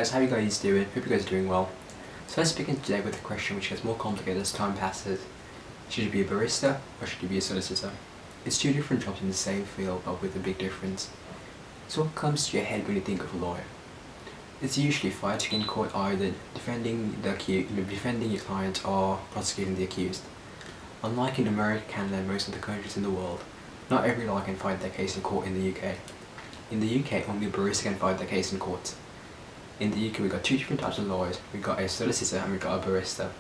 guys, how you guys doing? Hope you guys are doing well. So let's begin today with a question which gets more complicated as time passes. Should you be a barrister or should you be a solicitor? It's two different jobs in the same field but with a big difference. So what comes to your head when you think of a lawyer? It's usually fighting in court, either defending your client or prosecuting the accused. Unlike in America, Canada and most of the countries in the world, not every lawyer can fight their case in court in the UK. In the UK, only a barrister can fight their case in court. In the UK, we've got two different types of lawyers. We've got a solicitor and we've got a barrister.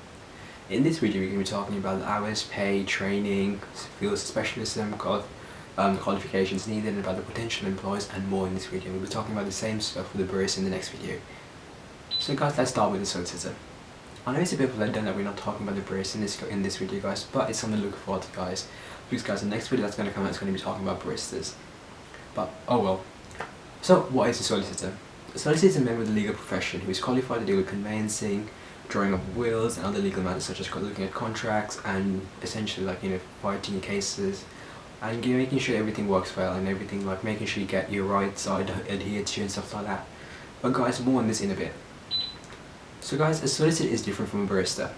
In this video, we're going to be talking about the hours, pay, training, fields of specialism, qualifications needed, and about the potential employers and more in this video. We'll be talking about the same stuff with the barrister in the next video. So guys, let's start with the solicitor. I know it's a bit of a letdown that we're not talking about the barrister in this video, guys, but it's something to look forward to, guys. Because guys, the next video that's going to come out is going to be talking about barristers. But, oh well. So, what is a solicitor? A solicitor is a member of the legal profession who is qualified to deal with conveyancing, drawing up wills and other legal matters such as looking at contracts and essentially fighting your cases and making sure everything works well and everything, like making sure you get your rights adhered to and stuff like that. But guys, more on this in a bit. So guys, a solicitor is different from a barrister.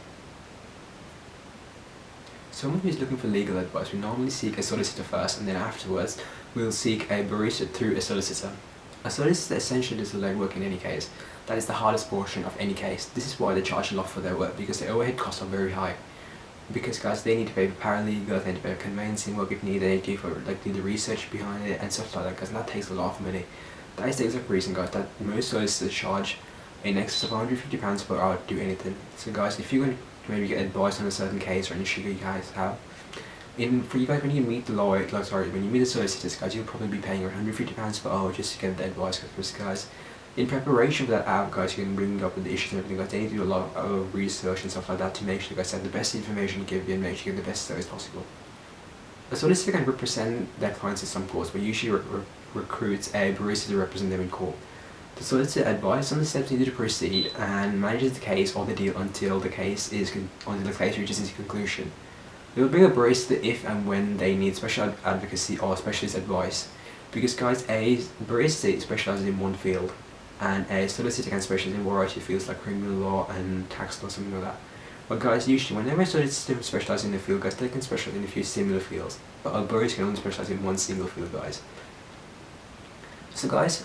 Someone who is looking for legal advice will normally seek a solicitor first, and then afterwards we'll seek a barrister through a solicitor. A solicitor essentially does the legwork in any case. That is the hardest portion of any case. This is why they charge a lot for their work, because the overhead costs are very high. Because guys, they need to pay for paralegals, they need to pay for conveyancing work if needed, they need to do the research behind it and stuff like that, guys, and that takes a lot of money. That is the exact reason, guys, that most solicitors charge in excess of £150 per hour to do anything. So guys, if you're going to maybe get advice on a certain case or an issue you guys have, for you guys, when you meet the lawyer, when you meet the solicitors, guys, you'll probably be paying around £150 per hour just to get the advice. Because guys, in preparation for that hour, guys, you can bring up with the issues and everything, guys. They need to do a lot of research and stuff like that to make sure, guys, have the best information to give you and make sure you get the best service possible. A solicitor can represent their clients in some courts, but usually recruits a barrister to represent them in court. The solicitor advises on the steps needed to proceed and manages the case or the deal until the case reaches its conclusion. They will bring a barrister if and when they need special advocacy or specialist advice. Because guys, a barrister specializes in one field, and a solicitor can specialize in a variety of fields like criminal law and tax law, something like that. But guys, usually whenever a solicitor specializes in a field, guys, they can specialize in a few similar fields. But a barrister can only specialize in one single field, guys. So guys,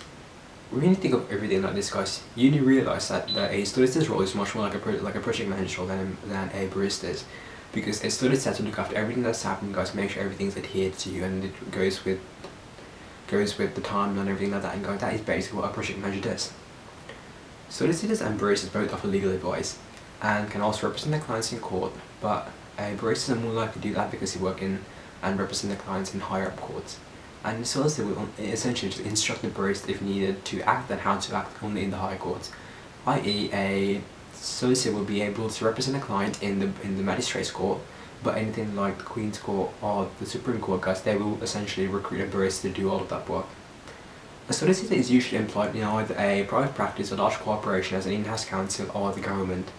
when you think of everything like this, guys, you need to realize that a solicitor's role is much more like a project manager role than a barrister's. Because a solicitor has to look after everything that's happening, guys, make sure everything's adhered to you and it goes with the timeline and everything like that, and guys, that is basically what a project manager does. Solicitors and barristers both offer legal advice and can also represent their clients in court, but a barrister is more likely to do that because they work in and represent their clients in higher up courts. And the solicitor will essentially just instruct the barrister if needed to act and how to act only in the higher courts, i.e. a solicitor will be able to represent a client in the magistrate's court, but anything like the Queen's Court or the Supreme Court, guys, they will essentially recruit a barrister to do all of that work. A solicitor is usually employed in either a private practice, a large corporation as an in-house counsel, or the government,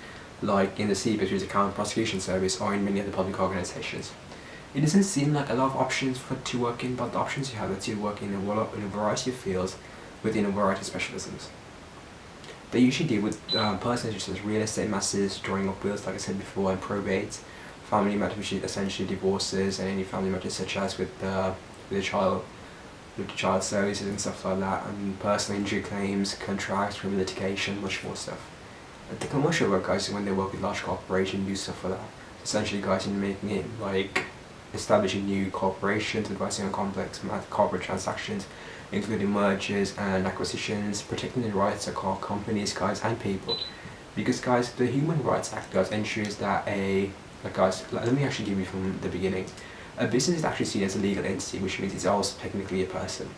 like in the CBS, which is the Crown Prosecution Service, or in many other public organisations. It doesn't seem like a lot of options to work in, but the options you have are to work in a variety of fields within a variety of specialisms. They usually deal with persons such as real estate matters, drawing up wills, like I said before, and probate, family matters, which is essentially divorces, and any family matters such as with the child services and stuff like that, and personal injury claims, contracts, criminal litigation, much more stuff. And the commercial work, guys, is when they work with large corporations, do stuff for that. Essentially, guys, in making it like establishing new corporations, advising on complex corporate transactions, including mergers and acquisitions, protecting the rights of companies, guys, and people. Because guys, the Human Rights Act, guys, ensures that let me actually give you from the beginning. A business is actually seen as a legal entity, which means it's also technically a person.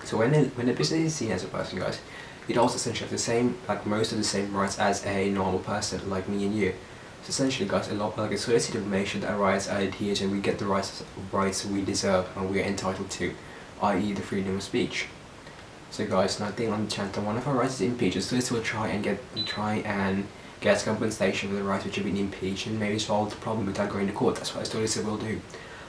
So when a business is seen as a person, guys, it also essentially has most of the same rights as a normal person, like me and you. So essentially, guys, a solicitor will make sure that our rights are adhered and we get the rights we deserve and we are entitled to, i.e. the freedom of speech. So guys, now I think on the chance that one of our rights is impeached, a solicitor will try and get compensation for the rights which have been impeached and maybe solve the problem without going to court. That's what a solicitor will do.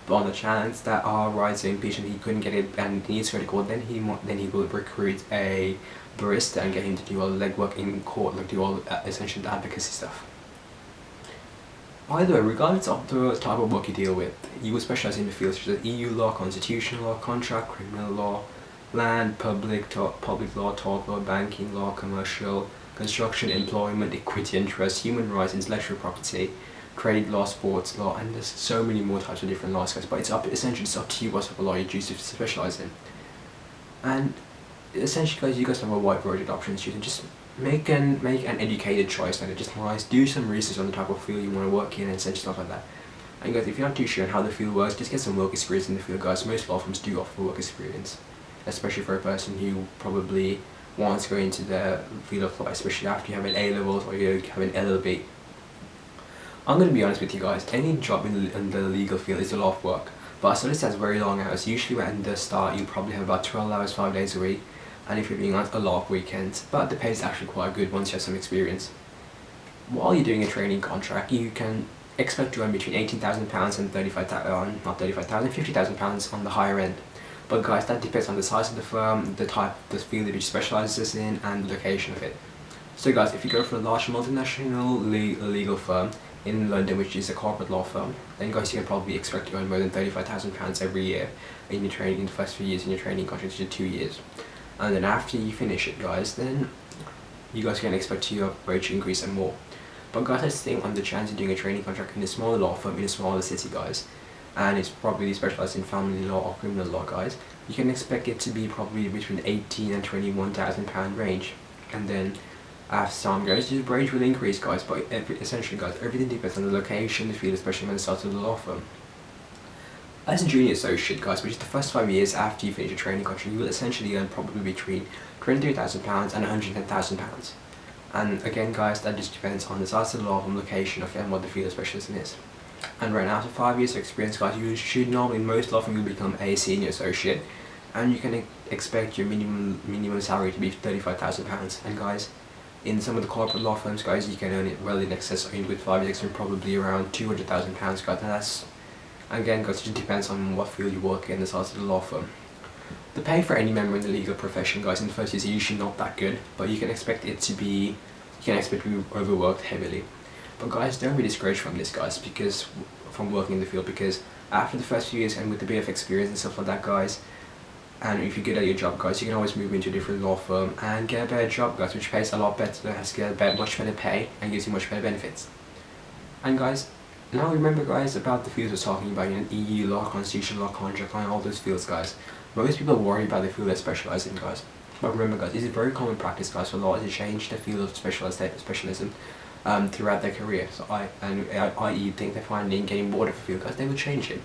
But on the chance that rights are impeachment, he couldn't get it and he needs to go to court, then he will recruit a barrister and get him to do all the legwork in court, like do all essentially the advocacy stuff. Either way, regardless of the type of work you deal with, you will specialise in the fields such as EU law, constitutional law, contract, criminal law, land, public law, tort law, banking law, commercial, construction, employment, equity interest, human rights, intellectual property, trade law, sports law, and there's so many more types of different laws, guys. But essentially it's up to you what type of law you choose to specialise in. And essentially, guys, you guys have a wide variety of options. You can just make an educated choice, and just do some research on the type of field you want to work in and essentially stuff like that. And guys, if you're not too sure on how the field works, just get some work experience in the field, guys. Most law firms do offer work experience, especially for a person who probably wants to go into the field of law, especially after you have an A-levels or you have an LLB. I'm going to be honest with you guys, any job in the legal field is a lot of work, but a solicitor has very long hours. Usually at the start you probably have about 12 hours 5 days a week, and if you're being honest, a lot of weekends, but the pay is actually quite good once you have some experience. While you're doing a training contract, you can expect to earn between £18,000 and £50,000 on the higher end. But guys, that depends on the size of the firm, the field that it specialises in, and the location of it. So guys, if you go for a large multinational legal firm in London, which is a corporate law firm, then guys you can probably expect to earn more than £35,000 every year in your training, in the first few years in your training contract, which is 2 years. And then after you finish it, guys, then you guys can expect your wage increase and more. But guys, let's think on the chance of doing a training contract in a smaller law firm in a smaller city, guys, and it's probably specialised in family law or criminal law, guys, you can expect it to be probably between £18,000 and £21,000 range. And then after time, guys, the range will increase, guys, but essentially, guys, everything depends on the location, the field, especially when it starts with the law firm. As a junior associate, guys, which is the first 5 years after you finish your training contract, you will essentially earn probably between £23,000 and £110,000. And again, guys, that just depends on the size of the law firm, location of it, and what the field specialism is. And right now, after 5 years of experience, guys, you should normally, in most law firms, you'll become a senior associate, and you can expect your minimum salary to be £35,000. And guys, in some of the corporate law firms, guys, you can earn it well in excess, with 5 years experience, probably around £200,000, guys, and that's, again, guys, it just depends on what field you work in, the size of the law firm. The pay for any member in the legal profession, guys, in the first year is usually not that good, but you can expect it to be, overworked heavily. But guys, don't be discouraged from this, guys, from working in the field, because after the first few years and with a bit of experience and stuff like that, guys, and if you're good at your job, guys, you can always move into a different law firm and get a better job, guys, which pays a lot better, much better pay, and gives you much better benefits. And guys, now remember, guys, about the fields we're talking about, EU law, constitutional law, contract law, and all those fields, guys. Most people worry about the field they specialise in, guys. But remember, guys, it's a very common practice, guys, for lawyers to change the field of specialism throughout their career. So i.e. think they're finding getting bored of a field, guys, they will change it.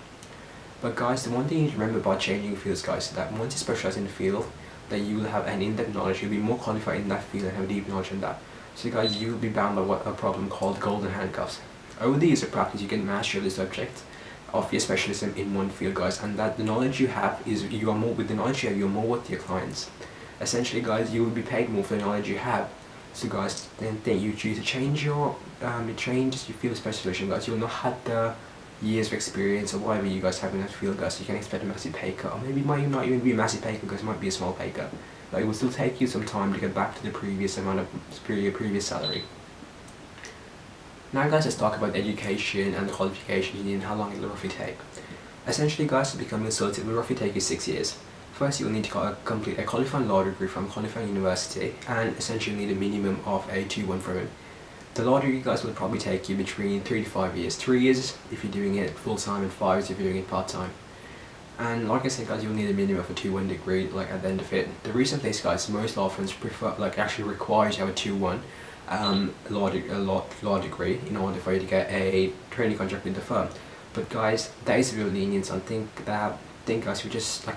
But guys, the one thing you need to remember about changing fields, guys, is that once you specialise in the field, that you will have an in-depth knowledge, you'll be more qualified in that field and have a deep knowledge in that. So guys, you will be bound by a problem called golden handcuffs. Over the years of practice, you can master the subject of your specialism in one field, guys, and that the knowledge you have is, you're more worth your clients. Essentially, guys, you will be paid more for the knowledge you have. So guys, then you choose to change your field specialization, guys, you'll not have the years of experience or whatever you guys have in that field, guys. So you can expect a massive pay cut, or maybe it might not even be a massive pay cut, because it might be a small pay cut. But it will still take you some time to get back to the previous previous salary. Now, guys, let's talk about education and the qualifications you need and how long it will roughly take. Essentially, guys, to become a solicitor, it will roughly take you 6 years. First, you will need to complete a qualifying law degree from a qualifying university, and essentially need a minimum of a 2-1 from it. The law degree, guys, will probably take you between 3 to 5 years. 3 years if you're doing it full time, and 5 years if you're doing it part time. And like I said, guys, you'll need a minimum of a 2-1 degree, at the end of it. The reason for this, guys, most law firms actually require you to have a 2-1 law degree in order for you to get a training contract with the firm. But guys, that is a real lenience. I think guys,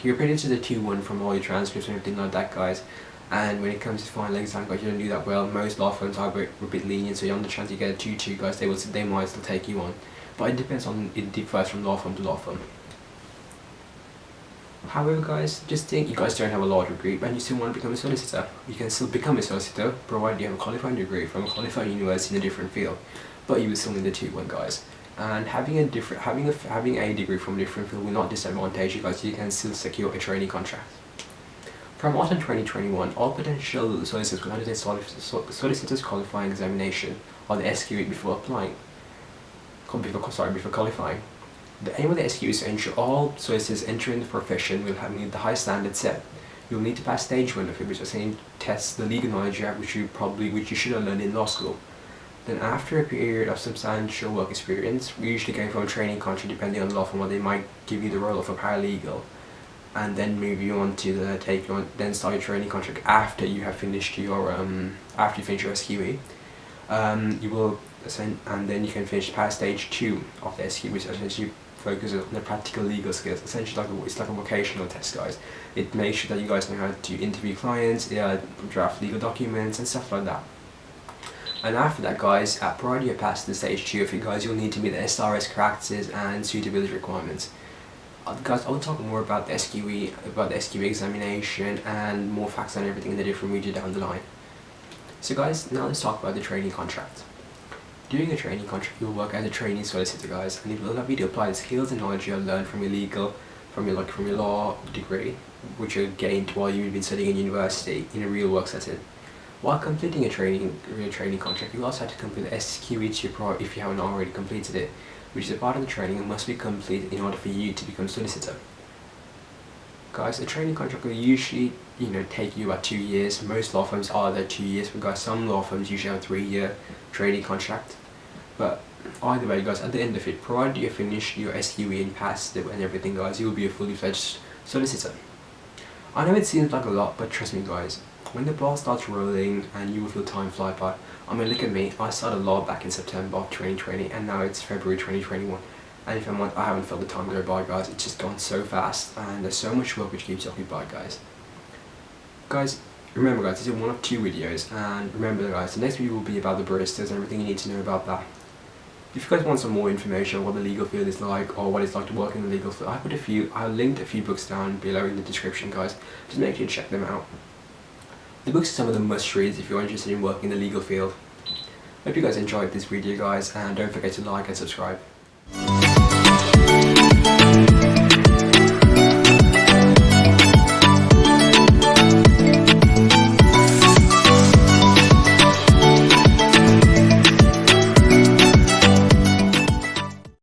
you're pretty to the 2-1 from all your transcripts and everything like that, guys. And when it comes to final exam, guys, you don't do that well. Most law firms are a bit lenient, so on the chance you get a 2-2, guys, they might still take you on. But it differs from law firm to law firm. However, guys, just think you guys don't have a law degree and you still want to become a solicitor. You can still become a solicitor provided you have a qualifying degree from a qualified university in a different field, but you will still need a 2-1, guys. And having a degree from a different field will not disadvantage you guys. You can still secure a training contract. From autumn 2021, all potential solicitors will undertake Solicitor's Qualifying Examination, or the SQE, before qualifying. The aim of the SQE is to ensure all solicitors entering the profession will meet the high standards set. You'll need to pass stage 1 of it, which essentially tests the legal knowledge you have, which you should have learned in law school. Then after a period of substantial work experience, we usually go from a training contract depending on the law firm, where they might give you the role of a paralegal, and then move you on to then start your training contract after you have finished your SQE. And then you can pass stage 2 of the SQE, which essentially focuses on the practical legal skills. Essentially, it's like a vocational test, guys. It makes sure that you guys know how to interview clients, draft legal documents, and stuff like that. And after that, guys, provided you pass the stage 2 of it, guys, you'll need to meet the SRS practices and suitability requirements. Guys, I will talk more about the SQE examination and more facts on everything in the different video down the line. So guys, now let's talk about the training contract. During a training contract, you will work as a trainee solicitor, guys, and it will allow you to apply the skills and knowledge you have learned from your law degree, which you gained while you've been studying in university, in a real work setting. While completing a real training contract, you also have to complete the SQE if you haven't already completed it, which is a part of the training and must be completed in order for you to become a solicitor. Guys, a training contract will usually take you about 2 years. Most law firms are there 2 years, but guys, some law firms usually have a 3-year training contract. But either way, guys, at the end of it, provided you finish your SQE and passed it and everything, guys, you will be a fully fledged solicitor. I know it seems like a lot, but trust me, guys, when the ball starts rolling and you will feel time fly by. I mean, look at me, I started law back in September of 2020 and now it's February 2021. And if I'm honest, I haven't felt the time go by, guys. It's just gone so fast and there's so much work which keeps you occupied, guys. Guys, remember, guys, this is one of 2 videos, and remember, guys, the next video will be about the barristers and everything you need to know about that. If you guys want some more information on what the legal field is like, or what it's like to work in the legal field, I linked a few books down below in the description, guys. Just make sure you check them out. The books are some of the must-reads if you're interested in working in the legal field. Hope you guys enjoyed this video, guys, and don't forget to like and subscribe.